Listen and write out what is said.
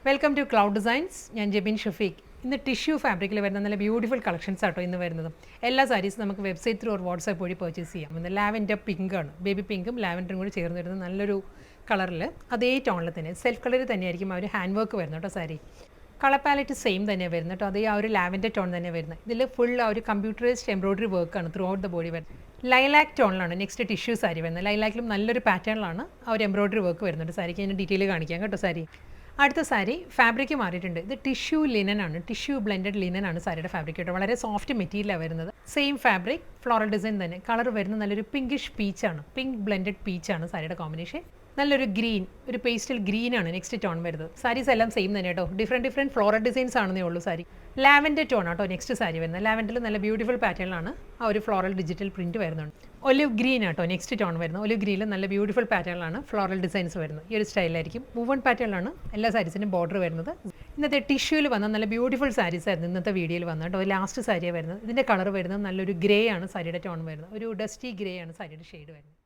Welcome to cloud designs. ഞാൻ ജെബിൻ ഷഫീഖ്. ഇന്ന് tissue ഫാബ്രിക്കിൽ വരുന്ന നല്ല ബ്യൂട്ടിഫുൾ കളക്ഷൻസ് ആട്ടോ ഇന്ന് വരുന്നത്. എല്ലാ സാരീസും നമുക്ക് വെബ്സൈറ്റ് ത്രൂ ഓർ വാട്സാപ്പ് വഴി പർച്ചേസ് ചെയ്യാം. ഇന്ന് ലാവൻഡർ പിങ്കാണ്, ബേബി പിങ്കും ലാവൻഡറും കൂടി ചേർന്ന് വരുന്ന നല്ലൊരു കളറിൽ അതേ ടോണിൽ തന്നെ സെൽഫ് കളറിൽ തന്നെയായിരിക്കും ആ ഒരു ഹാൻഡ് വർക്ക് വരുന്നത് കേട്ടോ. സാരി കളർ പാലറ്റ് സെയിം തന്നെയാണ് വരുന്നത് കേട്ടോ. അതേ ആ ഒരു ലാവൻഡർ ടോൺ തന്നെ വരുന്നത്. ഇതിൽ ഫുൾ ആ ഒരു കമ്പ്യൂട്ടറൈസ്ഡ് എംബ്രോയിഡറി വർക്കാണ് ത്രൂ ഔട്ട് ദ ബോഡി വരുന്നത്. ലൈലാക്ക് ടോണിലാണ് നെക്സ്റ്റ് ടിഷ്യൂ സാരി വരുന്നത്. ലൈലാക്കിലും നല്ലൊരു പാറ്റേണിലാണ് ആ ഒരു എംബ്രോയിഡറി വർക്ക് വരുന്നുണ്ട്. സാരിക്ക് ഞാൻ ഡീറ്റെയിൽ കാണിക്കാം കേട്ടോ. സാരി അടുത്ത സാരി ഫാബ്രിക് മാറിയിട്ടുണ്ട്. ഇത് ടിഷ്യൂ ലിനൻ ആണ്, ടിഷ്യൂ ബ്ലെൻഡഡ് ലിനൻ ആണ് സാരിയുടെ ഫാബ്രിക് കേട്ടോ. വളരെ സോഫ്റ്റ് മെറ്റീരിയലാണ് വരുന്നത്. സെയിം ഫാബ്രിക്, ഫ്ലോറൽ ഡിസൈൻ തന്നെ. കളർ വരുന്നത് നല്ലൊരു പിങ്കിഷ് പീച്ചാണ്, പിങ്ക് ബ്ലെൻഡഡ് പീച്ചാണ് സാരിയുടെ കോമ്പിനേഷൻ. നല്ലൊരു ഗ്രീൻ, ഒരു പേസ്റ്റൽ ഗ്രീൻ ആണ് നെക്സ്റ്റ് ടോൺ വരുന്നത്. സാരീസ് എല്ലാം സെയിം തന്നെ കേട്ടോ. ഡിഫറെൻറ്റ് ഫ്ലോറൽ ഡിസൈൻസ് ആണെന്നേ ഉള്ളൂ. സാരി ലാവൻഡർ ടോൺ ആട്ടോ നെക്സ്റ്റ് സാരി വരുന്നത്. ലാവൻഡറിൽ നല്ല ബ്യൂട്ടിഫുൾ പാറ്റേണിലാണ് ആ ഒരു ഫ്ലോറൽ ഡിജിറ്റൽ പ്രിന്റ് വരുന്നുണ്ട്. ഒലിവ് ഗ്രീൻ ആട്ടോ നെക്സ്റ്റ് ടോൺ വരുന്നത്. ഒലിവ് ഗ്രീനിൽ നല്ല ബ്യൂട്ടിഫുൾ പാറ്റേണിലാണ് ഫ്ലോറൽ ഡിസൈൻസ് വരുന്നത്. ഈ ഒരു സ്റ്റൈലായിരിക്കും. മൂവൺ പാറ്റേണിലാണ് എല്ലാ സാരീസിനും ബോർഡർ വരുന്നത്. ഇന്നത്തെ ടിഷ്യൂവിൽ വന്ന നല്ല ബ്യൂട്ടിഫുൾ സാരീസ് ആയിരുന്നു ഇന്നത്തെ വീഡിയോയിൽ വന്നത് കേട്ടോ. ലാസ്റ്റ് സാരിയാണ് വരുന്നത്. ഇതിൻ്റെ കളർ വരുന്നത് നല്ലൊരു ഗ്രേ ആണ് സാരിയുടെ ടോൺ വരുന്നത്. ഒരു ഡസ്റ്റി ഗ്രേ ആണ് സാരിയുടെ ഷെയ്ഡ് വരുന്നത്.